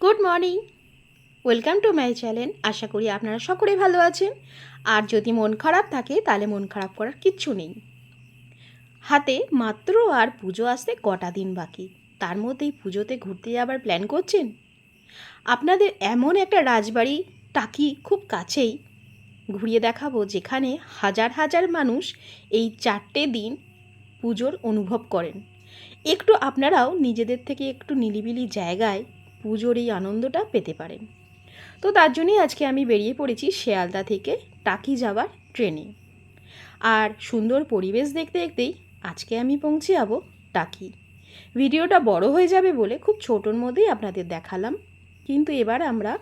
Good morning, welcome to my channel. আশা করি আপনারা সকলেই ভালো আছেন। আর যদি মন খারাপ থাকে তাহলে মন খারাপ করার কিচ্ছু নেই। হাতে মাত্র আর পুজো আসতে কটা দিন বাকি, তার মধ্যেই পুজোতে ঘুরতে যাবার প্ল্যান করছেন। আপনাদের এমন একটা রাজবাড়ি টাকি খুব কাছেই ঘুরিয়ে দেখাবো, যেখানে হাজার হাজার মানুষ এই 4টে দিন পুজোর অনুভব করেন। একটু আপনারাও নিজেদের থেকে একটু নিরিবিলি জায়গায় পুজোর এই আনন্দটা পেতে পারেন। তো তার জন্যই আজকে আমি বেরিয়ে পড়েছি শিয়ালদা থেকে টাকি যাওয়ার ট্রেনে। আর সুন্দর পরিবেশ দেখতে দেখতেই আজকে আমি পৌঁছে যাব টাকি। ভিডিওটা বড় হয়ে যাবে বলে খুব ছোটোর মধ্যেই আপনাদের দেখালাম, কিন্তু এবার আমরা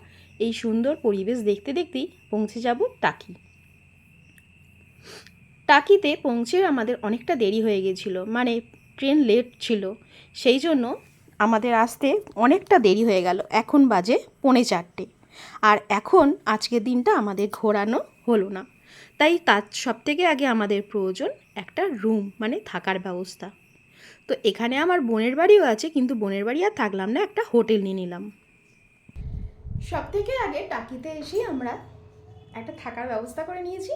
এই সুন্দর পরিবেশ দেখতে দেখতেই পৌঁছে যাব টাকি। টাকিতে পৌঁছে আমাদের অনেকটা দেরি হয়ে গেছিলো, মানে ট্রেন লেট ছিল, সেই জন্য আমাদের আসতে অনেকটা দেরি হয়ে গেল। এখন বাজে 3:45, আর এখন আজকের দিনটা আমাদের ঘোরানো হলো না। তাই তার সবথেকে আগে আমাদের প্রয়োজন একটা রুম, মানে থাকার ব্যবস্থা। তো এখানে আমার বোনের বাড়িও আছে, কিন্তু বোনের বাড়ি আর থাকলাম না, একটা হোটেল নিয়ে নিলাম। সবথেকে আগে টাকিতে এসেই আমরা একটা থাকার ব্যবস্থা করে নিয়েছি।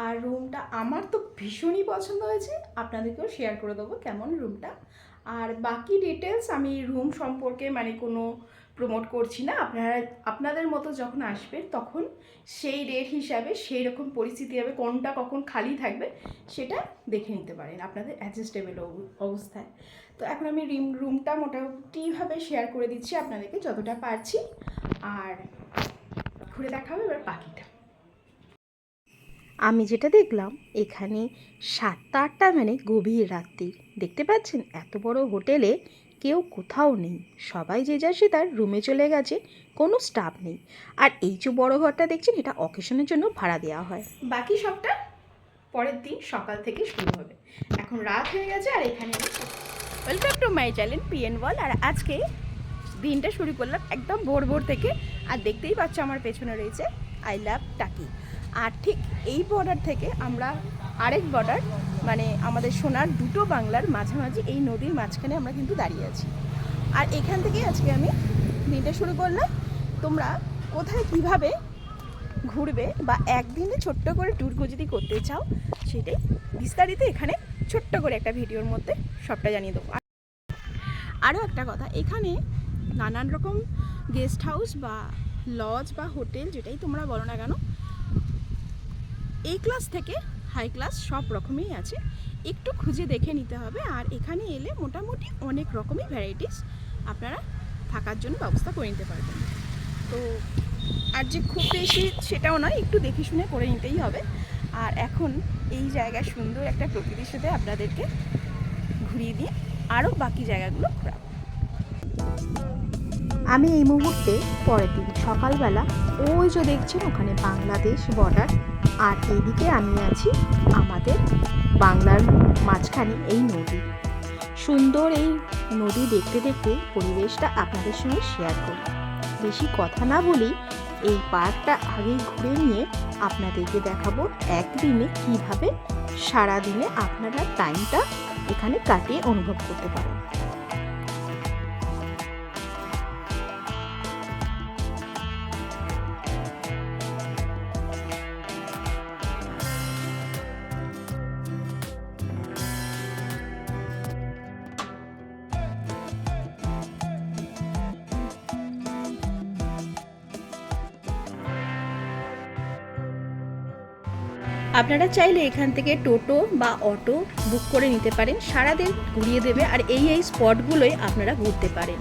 আর রুমটা আমার তো ভীষণই পছন্দ হয়েছে, আপনাদেরকেও শেয়ার করে দেবো কেমন রুমটা। আর বাকি ডিটেলস আমি রুম সম্পর্কে মানে কোনো প্রমোট করছি না। আপনাদের মতো যখন আসবেন তখন সেই রেট হিসাবে সেই রকম পরিস্থিতি হবে, কোনটা কখন খালি থাকবে সেটা দেখে নিতে পারেন আপনাদের অ্যাডজাস্টেবল অবস্থায়। তো এখন আমি রুমটা মোটামুটিভাবে শেয়ার করে দিচ্ছি আপনাদেরকে যতটা পারছি, আর ঘুরে দেখাবো এবার বাকিটা। আমি যেটা দেখলাম, এখানে 7টা-8টা মানে গভীর রাত্রি। দেখতে পাচ্ছেন এত বড় হোটেলে কেউ কোথাও নেই, সবাই যে যার সে তার রুমে চলে গেছে, কোনো স্টাফ নেই। আর এই যে বড় ঘরটা দেখছেন, এটা অকেশনের জন্য ভাড়া দেওয়া হয়। বাকি সবটা পরের দিন সকাল থেকে শুরু হবে। এখন রাত হয়ে গেছে, আর এখানে welcome to my channel PN world. আর আজকে দিনটা শুরু করলাম একদম ভোর ভোর থেকে। আর দেখতেই পাচ্ছ আমার পেছনে রয়েছে আই লাভ টাকি। আর ঠিক এই বর্ডার থেকে আমরা আরেক বর্ডার, মানে আমাদের সোনার দুটো বাংলার মাঝামাঝি এই নদীর মাঝখানে আমরা কিন্তু দাঁড়িয়ে আছি। আর এখান থেকে আজকে আমি দিনটা শুরু করলাম। তোমরা কোথায় কিভাবে ঘুরবে বা একদিনে ছোট্ট করে ট্যুর যদি করতে চাও, সেটাই বিস্তারিত এখানে ছোট্ট করে একটা ভিডিওর মধ্যে সবটা জানিয়ে দেবো। আরও একটা কথা, এখানে নানান রকম গেস্ট হাউস বা লজ বা হোটেল, যেটাই তোমরা বলো না কেন, এই ক্লাস থেকে হাই ক্লাস সব রকমই আছে। একটু খুঁজে দেখে নিতে হবে। আর এখানে এলে মোটামুটি অনেক রকমই ভ্যারাইটিস আপনারা থাকার জন্য ব্যবস্থা করে নিতে পারবেন। তো আর যে খুব বেশি সেটাও নয়, একটু দেখে শুনে করে নিতেই হবে। আর এখন এই জায়গায় সুন্দর একটা প্রকৃতির সাথে আপনাদেরকে ঘুরিয়ে দিয়ে আরও বাকি জায়গাগুলো ঘোরাবো। আমি এই মুহূর্তে পরের দিন সকালবেলা ওই যে দেখছেন ওখানে বাংলাদেশ বর্ডার, আর এইদিকে আমি আছি আমাদের বাংলার মাঝখানে এই নদী। সুন্দর এই নদী দেখতে দেখতে পরিবেশটা আপনাদের সঙ্গে শেয়ার করি। বেশি কথা না বলেই এই পার্কটা আগেই ঘুরে নিয়ে আপনাদেরকে দেখাবো একদিনে কিভাবে সারাদিনে আপনারা টাইমটা এখানে কাটিয়ে অনুভব করতে পারেন। আপনারা চাইলে এখান থেকে টোটো বা অটো বুক করে নিতে পারেন, সারাদিন ঘুরিয়ে দেবে। আর এই স্পটগুলোই আপনারা ঘুরতে পারেন।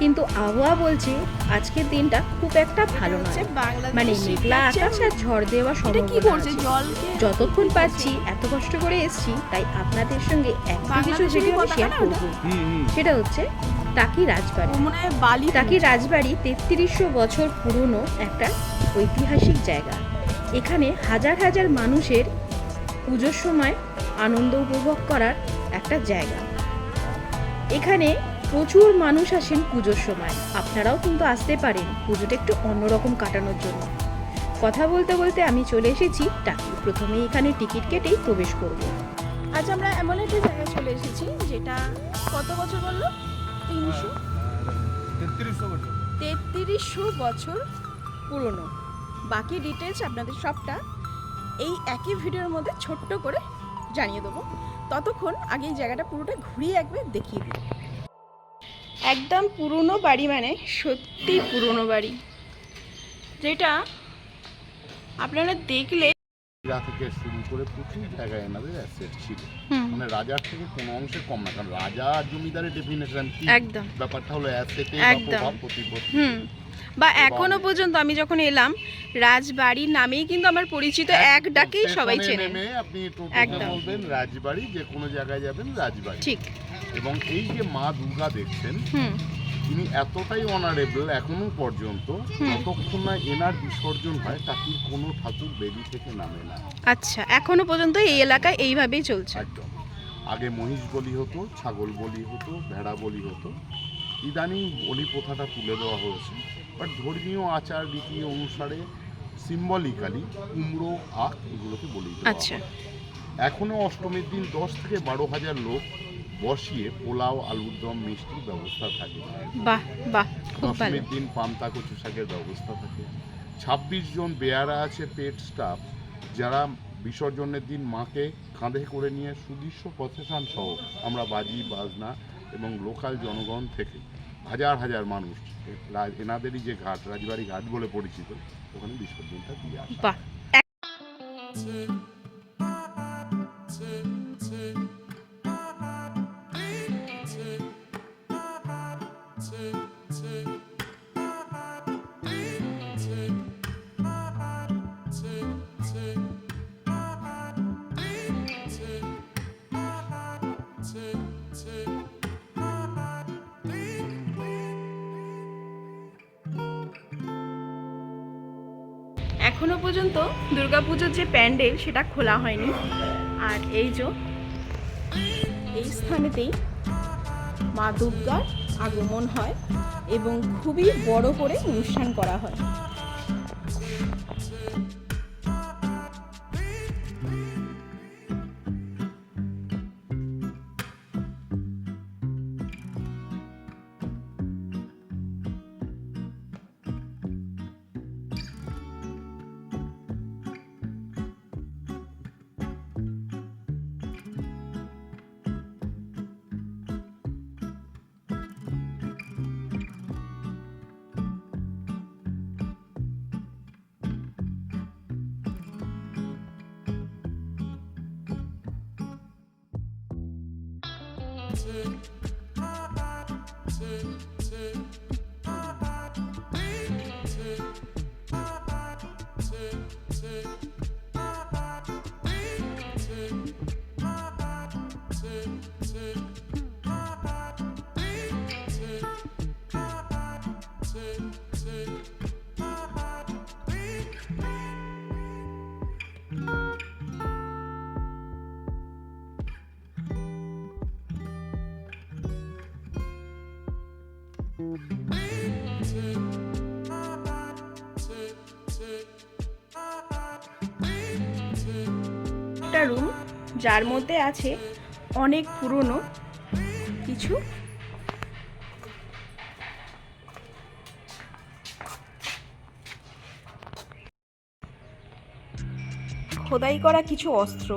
কিন্তু আবহাওয়া বলছে আজকের দিনটা খুব একটা ভালো নয়, মানে মেঘলা আকাশ আর ঝড় দেওয়া সম্ভাবনা আছে। যতক্ষণ পাচ্ছি এত কষ্ট করে এসেছি, তাই আপনাদের সঙ্গে একটা কিছু ভিডিও শেয়ার করব। সেটা হচ্ছে টাকি রাজবাড়ি। টাকি রাজবাড়ি 3300 বছর পুরনো একটা ঐতিহাসিক জায়গা। এখানে হাজার হাজার মানুষের পুজোর সময় আনন্দ উপভোগ করার একটা জায়গা। এখানে প্রচুর মানুষ আসেন পুজোর সময়। আপনারাও কিন্তু আসতে পারেন পুজোটা একটু অন্যরকম কাটানোর জন্য। কথা বলতে বলতে আমি চলে এসেছি টাকি। প্রথমে এখানে টিকিট কেটেই প্রবেশ করব। আজ আমরা এমন একটা জায়গায় চলে এসেছি যেটা কত বছর বললো, 300 3300 বছর পুরনো। বাকি ডিটেলস আপনাদের সবটা এই একই ভিডিওর মধ্যে ছোট্ট করে জানিয়ে দেবো। ততক্ষণ আগে এই জায়গাটা পুরোটা ঘুরিয়ে একবার দেখিয়ে দিই। একদম পুরনো বাড়ি, মানে সত্যি পুরনো বাড়ি, যেটা আপনারা দেখলে থেকে শুরু করে প্রচুর জায়গায় এনাদের অ্যাসেট ছিল, মানে রাজার থেকে কোনো অংশে কম না। কারণ রাজা আর জমিদারের ডেফিনেশন কি, একদম ব্যাপারটা হলো অ্যাসেটে প্রভাব প্রতিপত্তি। বা এখনো পর্যন্ত আমি যখন এলাম, রাজবাড়ির নামেই কিন্তু আমার পরিচিত, এক ডাকেই সবাই চেনে। আপনি টোটোতে বলবেন রাজবাড়ি, যে কোনো জায়গায় যাবেন রাজবাড়ি, ঠিক। এবং এই যে মা দুর্গা দেখছেন, তিনি এতটাই অনারেবল এখনো পর্যন্ত, যতক্ষণ না এনার বিসর্জন হয় তাকে কোনো ঠাকুর বেদি থেকে নামে না। আচ্ছা, এখনো পর্যন্ত এই এলাকায় এইভাবেই চলছে। একদম। আগে মহিষ বলি হতো, ছাগল বলি হতো, ভেড়া বলি হতো। ইদানিং বলি প্রথাটা তুলে দেওয়া হয়েছে, বাট ধর্মীয় আচার রীতি অনুসারে সিম্বলিক্যালি কুমড়ো, আখ এগুলোকে বলি দেওয়া হয়। আচ্ছা। এখনো অষ্টমীর দিন 10 থেকে 12,000 লোক বসিয়ে পোলাও, আলুর দম, মিষ্টির ব্যবস্থা থাকে। বাহ বাহ, খুব ভালো। দশমীর দিন পান্তা কচু শাকের ব্যবস্থা থাকে। 26 জন বেয়ারা আছে, পেট স্টাফ, যারা বিসর্জনের দিন মাকে কাঁধে করে নিয়ে সুদৃশ্য প্রসেশন সহ আমরা বাজি বাজনা এবং লোকাল জনগণ থেকে হাজার হাজার মানুষ এনাদেরই যে ঘাট, রাজবাড়ি ঘাট বলে পরিচিত, ওখানে বিসর্জনটা দিয়ে আসে। বাহ। এখনো পর্যন্ত দুর্গাপুজোর যে প্যান্ডেল সেটা খোলা হয়নি। আর এই যে এই স্থানেতেই মা দুর্গার আগমন হয় এবং খুবই বড় করে অনুষ্ঠান করা হয়। একটা রুম, যার মধ্যে আছে অনেক পুরনো কিছু খোদাই করা কিছু অস্ত্র।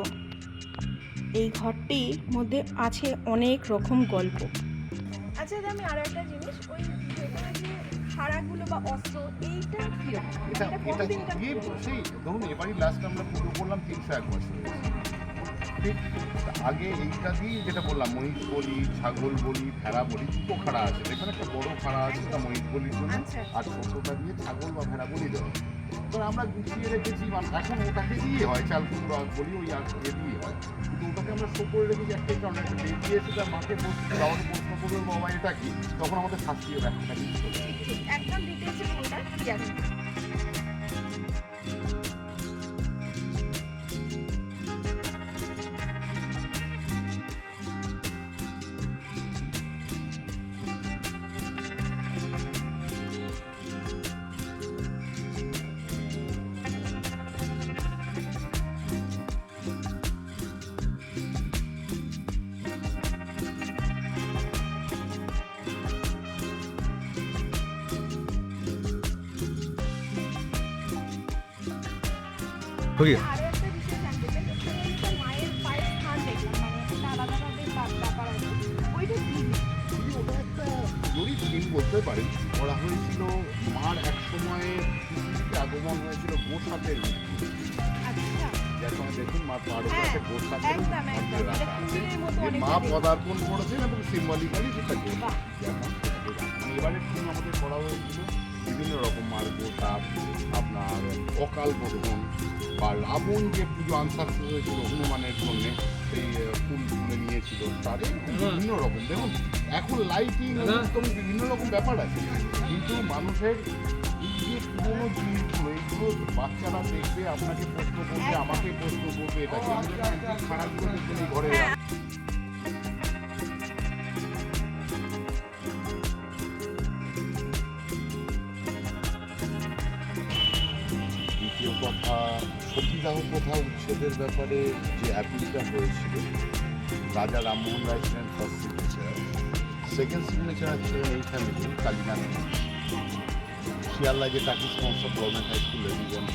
এই ঘরটির মধ্যে আছে অনেক রকম গল্প। আচ্ছা, আমি আরো একটা জিনিস, ওই ভেতরে যে হাড়াগুলো বা অস্ত্র, এইটা কি এটা ধরুন এবারই লাস্ট আমরা পুরো করলাম 301 বছর। ঠিক আগে এইটা দিয়ে যেটা বললাম, মহিষ বলি, ছাগল বলি, ভেড়া বলি, দুটো খাড়া আছে। এখানে একটা বড় খাড়া আছে, ওটা মহিষ বলির জন্য, আর ছোটটা দিয়ে ছাগল বা ভেড়া বলি দেওয়া। তো আমরা গুছিয়ে রেখেছি, এখন ওটাকে দিয়ে হয়, চাল কুমড়ো বলি ওই আর দিয়ে হয়, কিন্তু ওটাকে আমরা শো করে রেখেছি একটাই কারণ, একটা বেরিয়ে এসে তার মাকে আমাকে প্রশ্ন করবে বাবা এটা কি, তখন আমাদের শাস্তিও ব্যাখ্যাটা দিতে হবে। একদম ডিটেইলসে কোনটা জানি। ঢুকিয়ে আরো একটা বিষয় জানতে চাই, ওইটা মায়ের পায়ের স্থান দেখলাম, মানে একটা আলাদাভাবে ব্যাপার আছে, ওইটা কি? ওটা একটা জরিপ দিন বলতে পারেন। করা হয়েছিল মার এক সময়ে পৃথিবীতে আগমন হয়েছিল গোসাপের মৃত্যু। আচ্ছা, যার সময় দেখুন মা পার হ্যাঁ, উপরে গোসাপের একদম একদম, এটা রাখা আছে কুমিরের মতো যে অনেকটা মা দেখতে। পদার্পণ করেছেন এবং সিম্বলিক্যালি সেটা করছে। বাহ। যেমন সেটাকে রাখা। এবারের দিন আমাদের করা হয়েছিল বিভিন্ন রকম মার গোসাপ, আপনার অকাল বোধন বা রাবণ যে পুজো আনসাকসেস হয়েছিল হনুমানের জন্যে, সেই ফুল তুলে নিয়েছিল তার এরকম বিভিন্ন রকম। দেখুন এখন লাইটিং বিভিন্ন রকম ব্যাপার আছে, কিন্তু মানুষের এই যে পুরোনো জিনিসগুলো এইগুলো বাচ্চারা দেখবে, আপনাকে প্রশ্ন করবে, আমাকে প্রশ্ন করবে, এটা খারাপ করে তুমি ঘরে হ্যাঁ, দ্বিতীয় কথা, সতীদাহ প্রথা উচ্ছেদের ব্যাপারে যে অ্যাপিলটা হয়েছিল, রাজা রামমোহন রায় ছিলেন ফার্স্ট সিগনেচার, সেকেন্ড সিগনেচার ছিলেন এই ফ্যামিলি কালীনাথ শিয়ালদা যে Taki sponsor government high school reason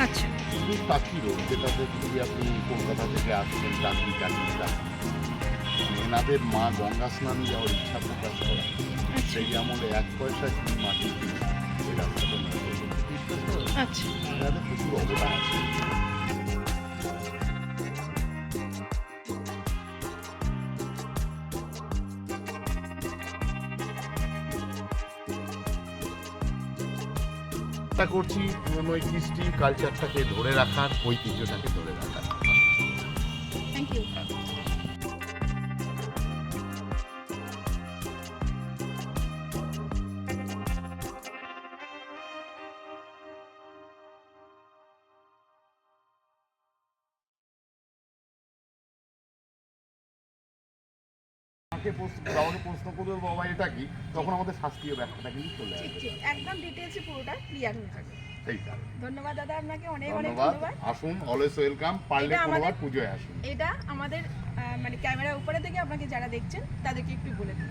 আচ্ছা, শুধু টাকি রোড, যেটাতে যদি আপনি কলকাতা থেকে আসছেন টাকি টাকি টাকি, এনাদের মা গঙ্গা স্নান যাওয়ার ইচ্ছা প্রকাশ করা, সেই আমলে 1 পয়সা কি মাটি কিনে এই রাস্তাটা আচ্ছা। এনাদের প্রচুর অবদান আছে। চেষ্টা করছি পুরনো কৃষ্টি কালচারটাকে ধরে রাখার, ঐতিহ্যটাকে ধরে রাখার। Thank you. কাউকে প্রশ্ন করবে বাবা এটা কি, তখন আমাদের শাস্ত্রীয় ব্যাখ্যাটা কিন্তু চলে ঠিক আসবে। ঠিক, একদম ডিটেলসে পুরোটা ক্লিয়ার হয়ে যাবে। সেই কারণে ধন্যবাদ দাদা, আপনাকে অনেক অনেক ধন্যবাদ। ধন্যবাদ। আসুন, অলওয়েজ ওয়েলকাম। পারলে এটা আমাদের- কোনোবার পুজোয় আসুন। এটা আমাদের মানে ক্যামেরার উপরে থেকে আপনাকে যারা দেখছেন তাদেরকে একটু বলে দিন।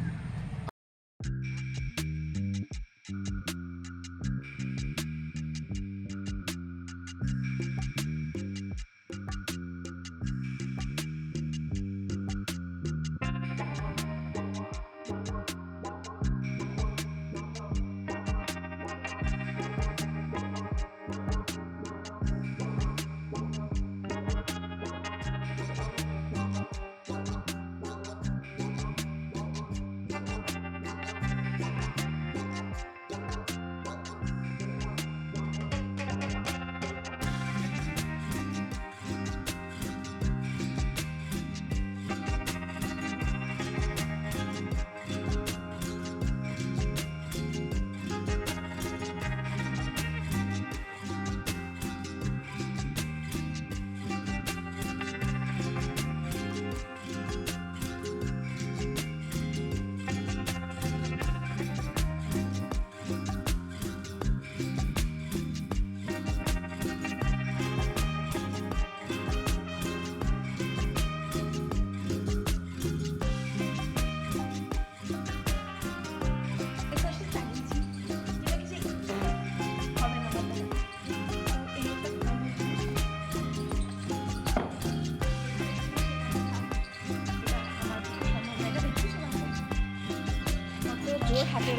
জোর হাতে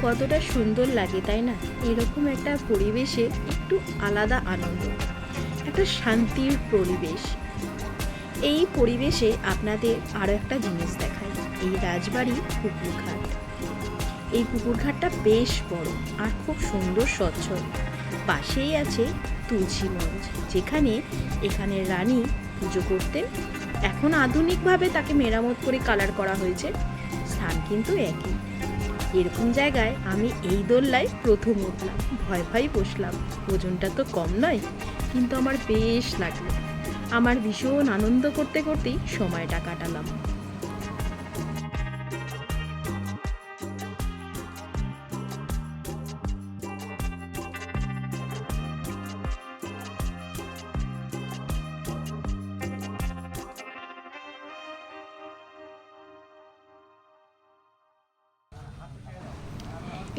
কতটা সুন্দর লাগে তাই না? এরকম একটা পরিবেশে একটু আলাদা আনন্দ, একটা শান্তির পরিবেশ। এই পরিবেশে আপনাদের আরও একটা জিনিস দেখাই, এই রাজবাড়ি পুকুরঘাট। এই পুকুর ঘাটটা বেশ বড় আর খুব সুন্দর স্বচ্ছ। পাশেই আছে তুলসী মঞ্চ, যেখানে এখানের রানী পুজো করতেন। এখন আধুনিকভাবে তাকে মেরামত করে কালার করা হয়েছে, স্থান কিন্তু একই। এরকম জায়গায় আমি এই দোলনায় প্রথম উঠলাম, ভয় ভয় বসলাম। ওজনটা তো কম নয়, কিন্তু আমার বেশ লাগলো। আমার ভীষণ আনন্দ করতে করতেই সময়টা কাটালাম।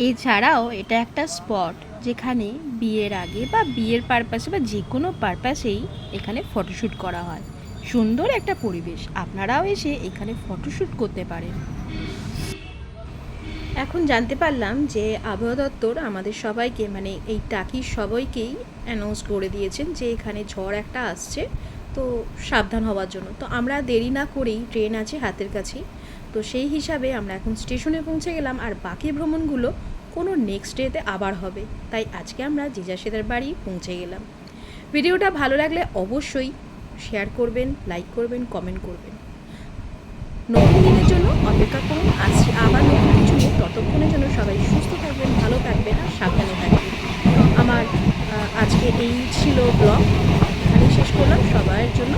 এছাড়াও এটা একটা স্পট যেখানে বিয়ের আগে বা বিয়ের পারপাসে বা যে কোনো পারপাসেই এখানে ফটোশ্যুট করা হয়। সুন্দর একটা পরিবেশ, আপনারাও এসে এখানে ফটোশ্যুট করতে পারেন। এখন জানতে পারলাম যে আবহাওয়া দপ্তর আমাদের সবাইকে, মানে এই টাকির সবাইকেই অ্যানাউন্স করে দিয়েছেন যে এখানে ঝড় একটা আসছে, তো সাবধান হওয়ার জন্য। তো আমরা দেরি না করেই, ট্রেন আছে হাতের কাছেই, তো সেই হিসাবে আমরা এখন স্টেশনে পৌঁছে গেলাম। আর বাকি ভ্রমণগুলো কোনো নেক্সট ডেতে আবার হবে, তাই আজকে আমরা জিজাসেদের বাড়ি পৌঁছে গেলাম। ভিডিওটা ভালো লাগলে অবশ্যই শেয়ার করবেন, লাইক করবেন, কমেন্ট করবেন। নতুন দিনের জন্য অপেক্ষা করুন, আসছি আবার নতুন কিছু নিয়ে। ততক্ষণের জন্য সবাই সুস্থ থাকবেন, ভালো থাকবেন আর সাবধানে থাকবেন। আমার আজকে এই ছিল ব্লগ, এখানে শেষ করলাম। সবার জন্য